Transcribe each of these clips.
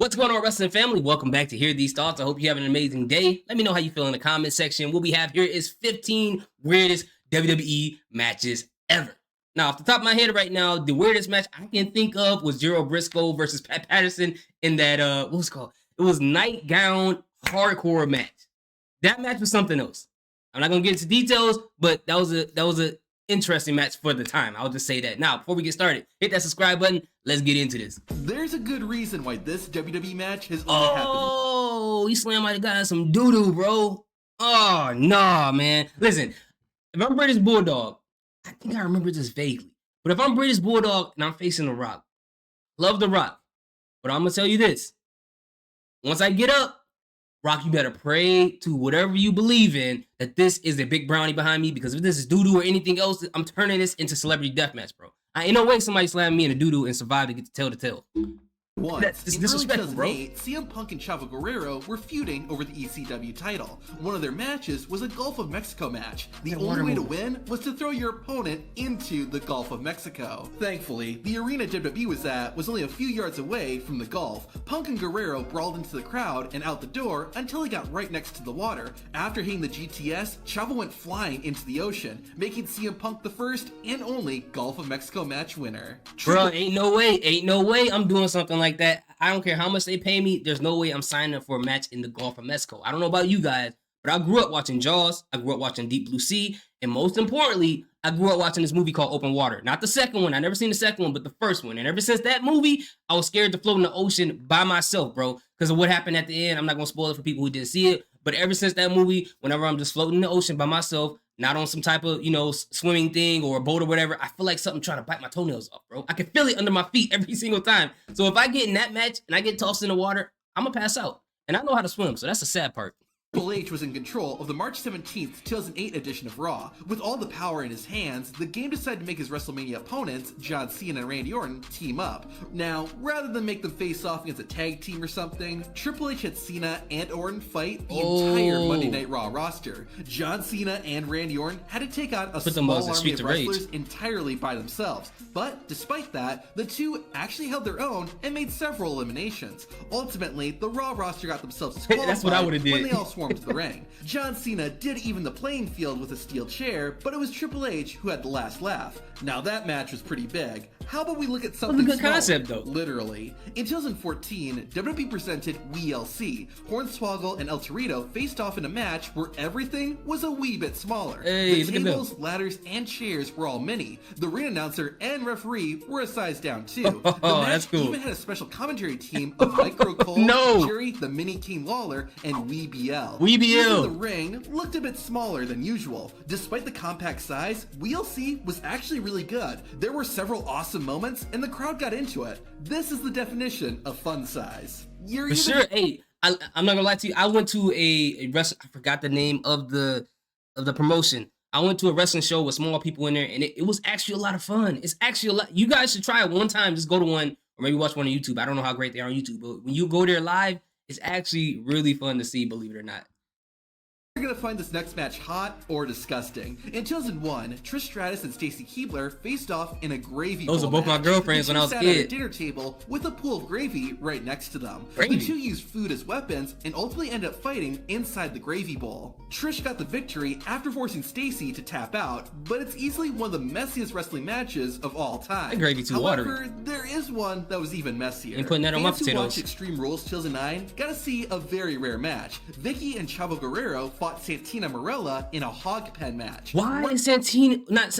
What's going on, wrestling family? Welcome back to Hear These Thoughts. I hope you have an amazing day. Let me know how you feel in the comment section. What we have here is 15 weirdest WWE matches ever. Now, off the top of my head right now, the weirdest match I can think of was Gerald Briscoe versus Pat Patterson in that, what was it called? It was Nightgown Hardcore match. That match was something else. I'm not going to get into details, but that was a interesting match for the time. I'll just say that. Now, before we get started, hit that subscribe button. Let's get into this. There's a good reason why this WWE match has only happened. Oh, he slammed my guy in some doo-doo, bro. Oh, nah, man. Listen, if I'm British Bulldog, I think I remember this vaguely. But if I'm British Bulldog and I'm facing The Rock, love The Rock. But I'm going to tell you this. Once I get up, Rock, you better pray to whatever you believe in that this is a big brownie behind me, because if this is doo-doo or anything else, I'm turning this into celebrity deathmatch, bro. I ain't no way somebody slammed me in a doo-doo and survived to get to tell the tale. Once, That's in disrespectful, early 2008, CM Punk and Chavo Guerrero were feuding over the ECW title. One of their matches was a Gulf of Mexico match. The only way to win was to throw your opponent into the Gulf of Mexico. Thankfully, the arena WWE was at was only a few yards away from the Gulf. Punk and Guerrero brawled into the crowd and out the door until he got right next to the water. After hitting the GTS, Chavo went flying into the ocean, making CM Punk the first and only Gulf of Mexico match winner. Bro, ain't no way I'm doing something like that. I don't care how much they pay me. There's no way I'm signing up for a match in the Gulf of Mexico. I don't know about you guys, but I grew up watching Jaws. I grew up watching Deep Blue Sea. And most importantly, I grew up watching this movie called Open Water. Not the second one. I never seen the second one, but the first one. And ever since that movie, I was scared to float in the ocean by myself, bro, because of what happened at the end. I'm not going to spoil it for people who didn't see it. But ever since that movie, whenever I'm just floating in the ocean by myself, not on some type of, swimming thing or a boat or whatever, I feel like something trying to bite my toenails off, bro. I can feel it under my feet every single time. So if I get in that match and I get tossed in the water, I'm going to pass out. And I know how to swim, so that's the sad part. Triple H was in control of the March 17th, 2008 edition of Raw. With all the power in his hands, the game decided to make his WrestleMania opponents, John Cena and Randy Orton, team up. Now, rather than make them face off against a tag team or something, Triple H had Cena and Orton fight the entire Monday Night Raw roster. John Cena and Randy Orton had to take on a small army of wrestlers entirely by themselves. But despite that, the two actually held their own and made several eliminations. Ultimately, the Raw roster got themselves disqualified. That's what I would have did. When they all swarmed to the ring. John Cena did even the playing field with a steel chair, but it was Triple H who had the last laugh. Now that match was pretty big. How about we look at something good small? Concept, though. Literally. In 2014, WWE presented WeLC. Hornswoggle and El Torito faced off in a match where everything was a wee bit smaller. Hey, the tables, ladders, and chairs were all mini. The ring announcer and referee were a size down too. The match that's cool. even had a special commentary team of Micro Cole, Jerry, the Mini King Lawler, and WeBL. WeBL. The ring looked a bit smaller than usual. Despite the compact size, WeLC was actually really good. There were several awesome moments, and the crowd got into it. This is the definition of fun size. For sure. Hey, I'm not gonna lie to you. I went to a wrestling. I forgot the name of the promotion. I went to a wrestling show with small people in there, and it was actually a lot of fun. It's actually a lot. You guys should try it one time. Just go to one, or maybe watch one on YouTube. I don't know how great they are on YouTube, but when you go there live, it's actually really fun to see, believe it or not. You're gonna find this next match hot or disgusting. In 2001, Trish Stratus and Stacy Keibler faced off in a gravy bowl. Those are both my girlfriends when I was a kid. At a dinner table with a pool of gravy right next to them. Gravy. The two used food as weapons and ultimately ended up fighting inside the gravy bowl. Trish got the victory after forcing Stacy to tap out, but it's easily one of the messiest wrestling matches of all time. That gravy too However, watery. there is one that was even messier. Ain't putting that on my Fans who potatoes. watched Extreme Rules 2009 got to see a very rare match. Vicky and Chavo Guerrero fought Santina Marella in a hog pen match. Why is Santino not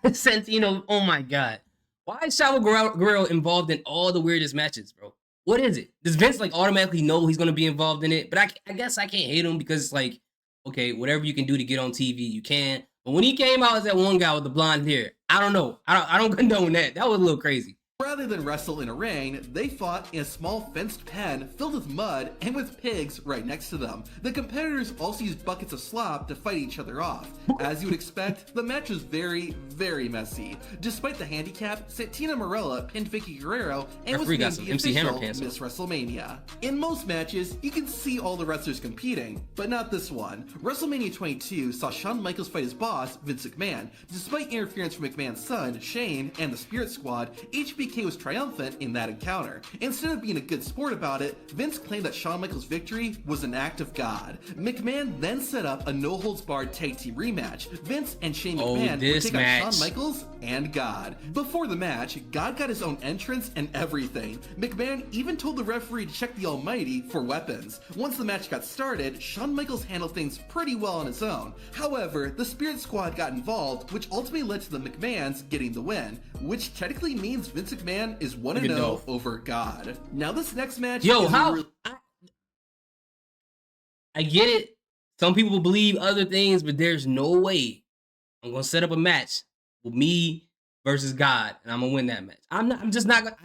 Santino? Oh my god! Why is Chavo Guerrero involved in all the weirdest matches, bro? What is it? Does Vince automatically know he's gonna be involved in it? But I guess I can't hate him because it's like, okay, whatever you can do to get on TV, you can. But when he came out as that one guy with the blonde hair, I don't know. I don't condone that. That was a little crazy. Rather than wrestle in a ring, they fought in a small fenced pen filled with mud and with pigs right next to them. The competitors also used buckets of slop to fight each other off. As you would expect, the match was very, very messy. Despite the handicap, Santina Marella pinned Vicky Guerrero and was named the official Miss WrestleMania. In most matches, you can see all the wrestlers competing, but not this one. WrestleMania 22 saw Shawn Michaels fight his boss, Vince McMahon. Despite interference from McMahon's son, Shane, and the Spirit Squad, HBK HBK was triumphant in that encounter. Instead of being a good sport about it, Vince claimed that Shawn Michaels' victory was an act of God. McMahon then set up a no-holds-barred tag team rematch. Vince and Shane McMahon would take on Shawn Michaels and God. Before the match, God got his own entrance and everything. McMahon even told the referee to check the Almighty for weapons. Once the match got started, Shawn Michaels handled things pretty well on his own. However, the Spirit Squad got involved, which ultimately led to the McMahons getting the win, which technically means Vince McMahon is 1-0 over God. Now this next match I get it. Some people believe other things, but there's no way I'm gonna set up a match with me versus God, and I'm gonna win that match. I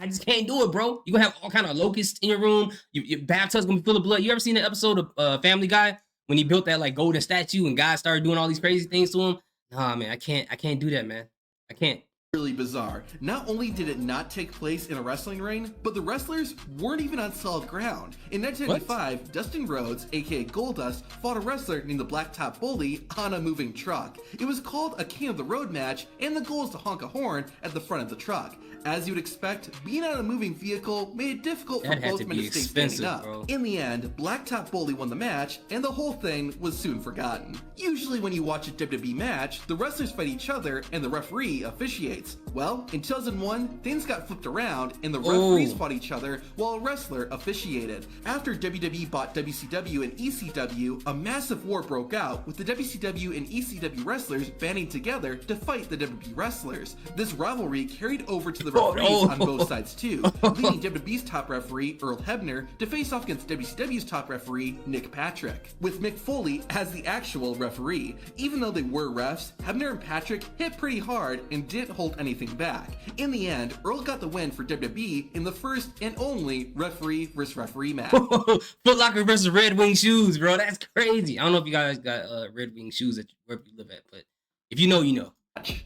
just can't do it, bro. You're gonna have all kind of locusts in your room. Your bathtub's gonna be full of blood. You ever seen the episode of Family Guy when he built that like golden statue and God started doing all these crazy things to him? Nah, man, I can't do that, man. I can't. Really bizarre. Not only did it not take place in a wrestling ring, but the wrestlers weren't even on solid ground. In 1995, Dustin Rhodes, aka Goldust, fought a wrestler named the Blacktop Bully on a moving truck. It was called a King of the Road match, and the goal was to honk a horn at the front of the truck. As you would expect, being on a moving vehicle made it difficult for both men to stay standing up. Bro. In the end, Blacktop Bully won the match, and the whole thing was soon forgotten. Usually when you watch a WWE match, the wrestlers fight each other and the referee officiates. Well, in 2001, things got flipped around and the referees fought each other while a wrestler officiated. After WWE bought WCW and ECW, a massive war broke out with the WCW and ECW wrestlers banding together to fight the WWE wrestlers. This rivalry carried over to the referees on both sides too, leading WWE's top referee, Earl Hebner, to face off against WCW's top referee, Nick Patrick, with Mick Foley as the actual referee. Even though they were refs, Hebner and Patrick hit pretty hard and didn't hold anything back. In the end, Earl got the win for WWE in the first and only referee versus referee match. Foot Locker versus Red Wing shoes, bro. That's crazy. I don't know if you guys got Red Wing shoes wherever you live at, but if you know, you know.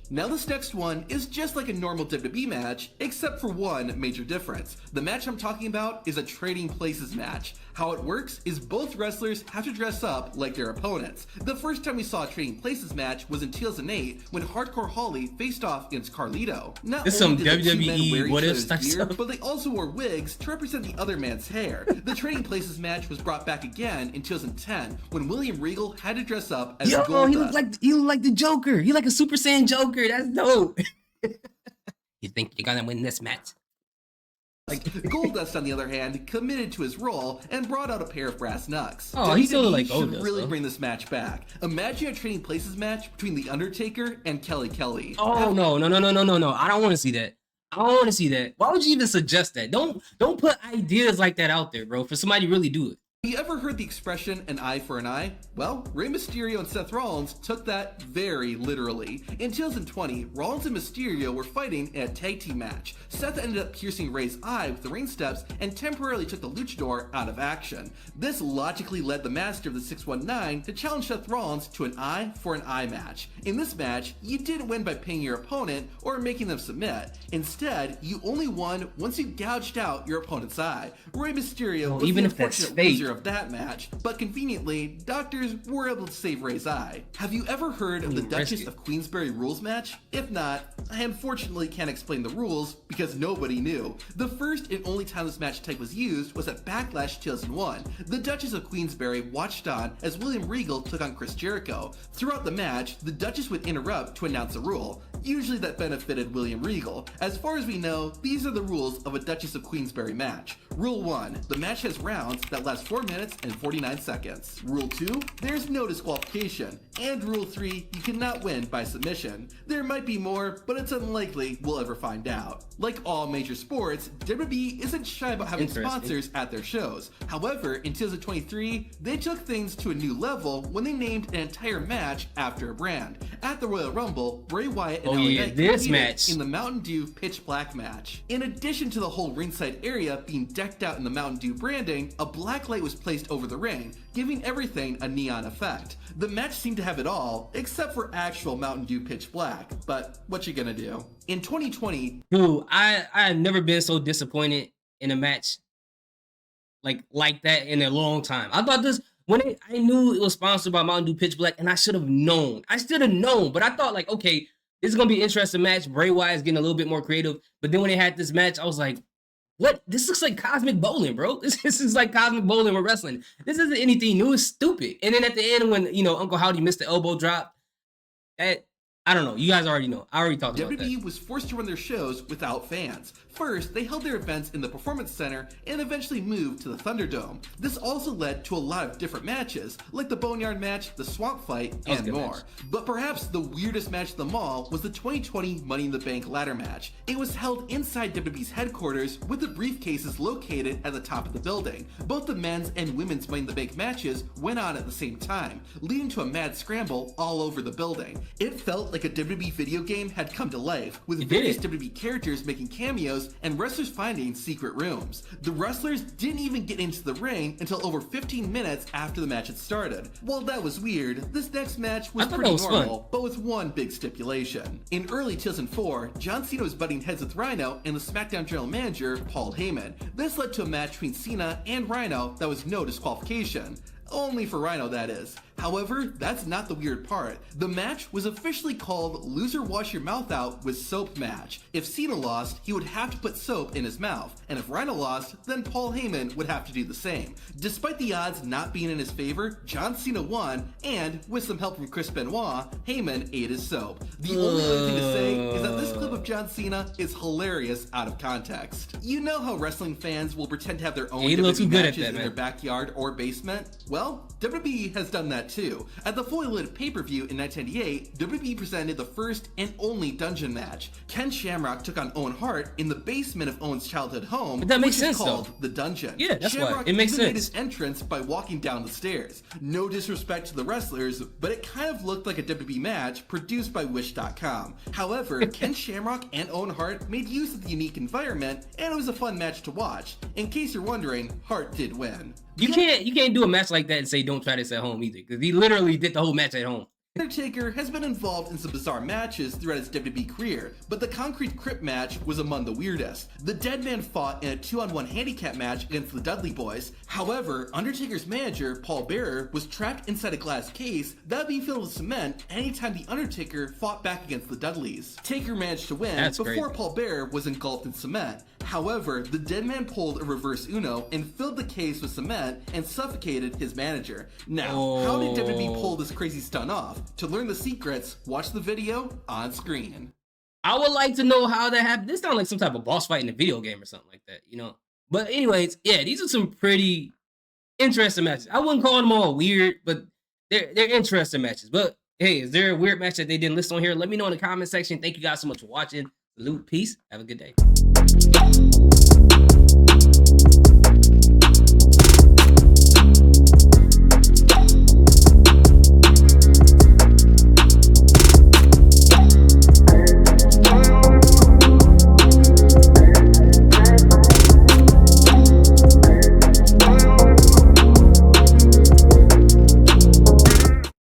Now this next one is just like a normal WWE match, except for one major difference. The match I'm talking about is a Trading Places match. How it works is both wrestlers have to dress up like their opponents. The first time we saw a Trading Places match was in 2008 when Hardcore Holly faced off against Carlito. Not It's only some did the two men WWE wear each what if other's type gear, stuff. but they also wore wigs to represent the other man's hair. The Trading Places match was brought back again in 2010 when William Regal had to dress up as Goldust. He looked like the Joker. He like a Super Saiyan Joker. That's dope. You think you're gonna win this match? Goldust, on the other hand, committed to his role and brought out a pair of brass knucks. Oh, he still like should Goldust, really though. bring this match back. Imagine a Trading Places match between The Undertaker and Kelly Kelly. Oh no. I don't want to see that. I don't want to see that. Why would you even suggest that? Don't put ideas like that out there, bro, for somebody to really do it. Have you ever heard the expression, an eye for an eye? Well, Rey Mysterio and Seth Rollins took that very literally. In 2020, Rollins and Mysterio were fighting in a tag team match. Seth ended up piercing Rey's eye with the ring steps and temporarily took the luchador out of action. This logically led the master of the 619 to challenge Seth Rollins to an eye for an eye match. In this match, you didn't win by pinning your opponent or making them submit. Instead, you only won once you gouged out your opponent's eye. Rey Mysterio was even the if that's unfortunate fake. loser of that match, but conveniently, doctors were able to save Rey's eye. Have you ever heard of the Duchess of Queensberry rules match? If not, I unfortunately can't explain the rules because nobody knew. The first and only time this match type was used was at Backlash 2001. The Duchess of Queensberry watched on as William Regal took on Chris Jericho. Throughout the match, the Duchess would interrupt to announce a rule. Usually that benefited William Regal. As far as we know, these are the rules of a Duchess of Queensberry match. Rule 1, the match has rounds that last 4 minutes and 49 seconds. Rule 2, there's no disqualification. And Rule 3, you cannot win by submission. There might be more, but it's unlikely we'll ever find out. Like all major sports, WWE isn't shy about having sponsors at their shows. However, in 2023, they took things to a new level when they named an entire match after a brand. At the Royal Rumble, Bray Wyatt and LA Knight competed in the Mountain Dew Pitch Black match. In addition to the whole ringside area being decked out in the Mountain Dew branding, a black light was placed over the ring, giving everything a neon effect. The match seemed to have it all, except for actual Mountain Dew Pitch Black, but what you gonna do? In 2020, dude, I have never been so disappointed in a match like that in a long time. I thought this I knew it was sponsored by Mountain Dew Pitch Black, and I should have known. But I thought like, okay, this is gonna be an interesting match. Bray Wyatt's getting a little bit more creative, but then when they had this match, I was like, what? This looks like cosmic bowling, bro. This is like cosmic bowling with wrestling. This isn't anything new. It's stupid. And then at the end, when Uncle Howdy missed the elbow drop, I don't know. You guys already know. I already talked about that. WWE was forced to run their shows without fans. First, they held their events in the Performance Center and eventually moved to the Thunderdome. This also led to a lot of different matches, like the Boneyard match, the Swamp Fight, and more. Match. But perhaps the weirdest match of them all was the 2020 Money in the Bank ladder match. It was held inside WWE's headquarters with the briefcases located at the top of the building. Both the men's and women's Money in the Bank matches went on at the same time, leading to a mad scramble all over the building. It felt like a WWE video game had come to life, with various WWE characters making cameos and wrestlers finding secret rooms. The wrestlers didn't even get into the ring until over 15 minutes after the match had started. While that was weird, this next match was pretty normal, but with one big stipulation. In early 2004, John Cena was butting heads with Rhino and the SmackDown General Manager, Paul Heyman. This led to a match between Cena and Rhino that was no disqualification. Only for Rhino, that is. However, that's not the weird part. The match was officially called Loser Wash Your Mouth Out with Soap Match. If Cena lost, he would have to put soap in his mouth, and if Rhino lost, then Paul Heyman would have to do the same. Despite the odds not being in his favor, John Cena won, and with some help from Chris Benoit, Heyman ate his soap. The only other thing to say is that this clip of John Cena is hilarious out of context. You know how wrestling fans will pretend to have their own WWE matches in their backyard or basement? Well, WWE has done that too. At the Fully Loaded pay-per-view in 1998, WWE presented the first and only dungeon match. Ken Shamrock took on Owen Hart in the basement of Owen's childhood home, but that makes which sense, is called though. the Dungeon. Yeah, that's Shamrock why. It makes even made sense. his entrance by walking down the stairs. No disrespect to the wrestlers, but it kind of looked like a WWE match produced by Wish.com. However, Ken Shamrock and Owen Hart made use of the unique environment, and it was a fun match to watch. In case you're wondering, Hart did win. You can't do a match like that and say don't try this at home either, because he literally did the whole match at home. Undertaker has been involved in some bizarre matches throughout his WWE career, but the Concrete Crypt match was among the weirdest. The Dead Man fought in a 2-on-1 handicap match against the Dudley Boys. However, Undertaker's manager, Paul Bearer, was trapped inside a glass case that would be filled with cement anytime the Undertaker fought back against the Dudleys. Taker managed to win before Paul Bearer was engulfed in cement. However, the Dead Man pulled a reverse Uno and filled the case with cement and suffocated his manager. Now, how did WWE pull this crazy stunt off? To learn the secrets, watch the video on screen. I would like to know how that happened. This sounds like some type of boss fight in a video game or something like that, But anyways, yeah, these are some pretty interesting matches. I wouldn't call them all weird, but they're interesting matches. But hey, is there a weird match that they didn't list on here? Let me know in the comment section. Thank you guys so much for watching. Salute, peace, have a good day.